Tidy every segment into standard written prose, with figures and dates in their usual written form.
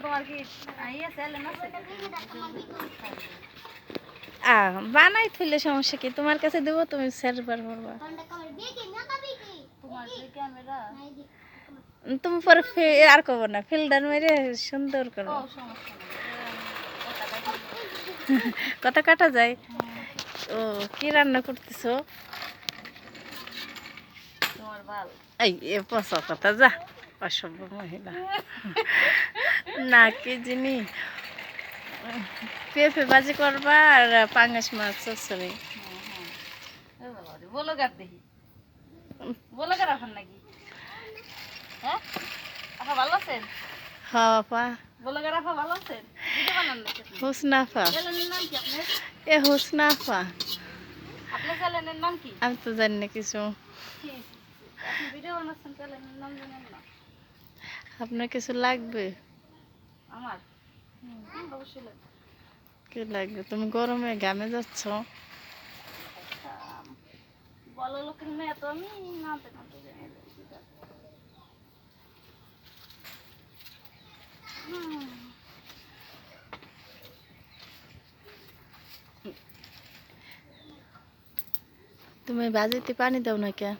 তোমার কি আইয়া চ্যালেঞ্জ আছে? বানাই থইলে সমস্যা কি? তোমার কাছে দেবো, তুমি সার্ভার করবা। তোমার যে ক্যামেরা তুমি পরে আর করবো না, ফিল্টার মেরে সুন্দর ও করবো। সমস্যা নেই কথা কাটা যায়। ও কি রান্না করতেছো? তোমার ভাল এই পচা কথা, যা অসভ্য মহিলা। না কি জিনি পেঁপে ভাজি করবা আর পাঙ্গাস মাছ চচ্চড়ি। বলো গার দেখি, বলো গার এখন নাকি? হ্যাঁ আপা ভালো আছেন? হপা বলো গার আপা ভালো আছেন? ভিডিও বানান নাকি? হুসনাফা, চ্যানেলের নাম কি আপনার? এ হুসনাফা। আপনার চ্যানেলের নাম কি? আমি তো জানি না কিছু। আপনি ভিডিও বানাচ্ছেন, চ্যানেলের নাম জানেন না? আপনার কিছু লাগবে? আমার অবশ্যই লাগবে। কি লাগবে? তুমি গরমে ঘামে যাচ্ছ। বলো লোকের মেয়ে তো আমি নামতে নামতে জেনে যাচ্ছি। তুমি বাজিতে পানি দাও না কে?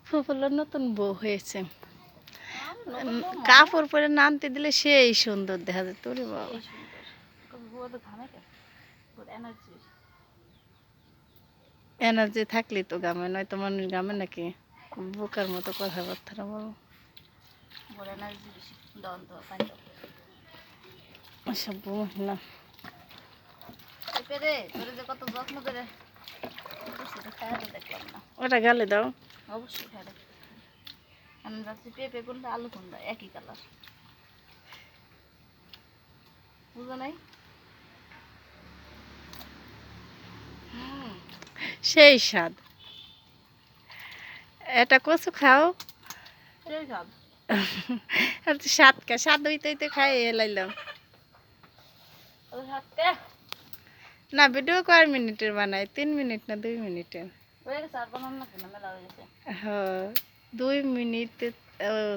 ফুফুলোর নতুন বউ হয়েছে, কাপড় পরে নামতে দিলে সেই সুন্দর দেখা যায়। তোরে বাবা, এনার্জি থাকলে তো গামে, নয় তো মানুষ গামে নাকি? বোকার মতো কথাবার্তা বলো। সব মহিলা কত যত্ন করে দেখলাম না। ওটা গালে দাও। অবশ্যই খাই। আমি ভাবছি পেঁপে কোনটা আলু কোনটা একই কালার, বুঝো নাই? সেই স্বাদ। এটা কচু খাও। সেই স্বাদ। আর তো স্বাদ কা স্বাদ হইতে হইতে খাই এলাইলাম। না ভিডিও কয় মিনিটের বানাই? 3 মিনিট না 2 মিনিটের? হয়ে গেছে, আর বানান না কেন, মেলা হয়ে গেছে। হ্যাঁ 2 মিনিটে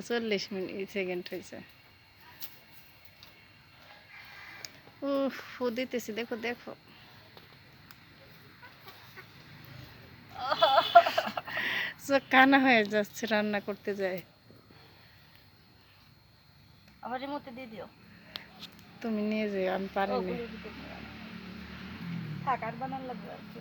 40 মিনিট সেকেন্ড হয়েছে। উফ ফু দিতেছি, দেখো দেখো। চোখ কানা হয়ে যাচ্ছে রান্না করতে যায়। আবার রিমোটে দিয়ে দিও। তুমি নিয়ে যাও, আমি পারিনি। থাক, আর বানান লাগবে আর কি।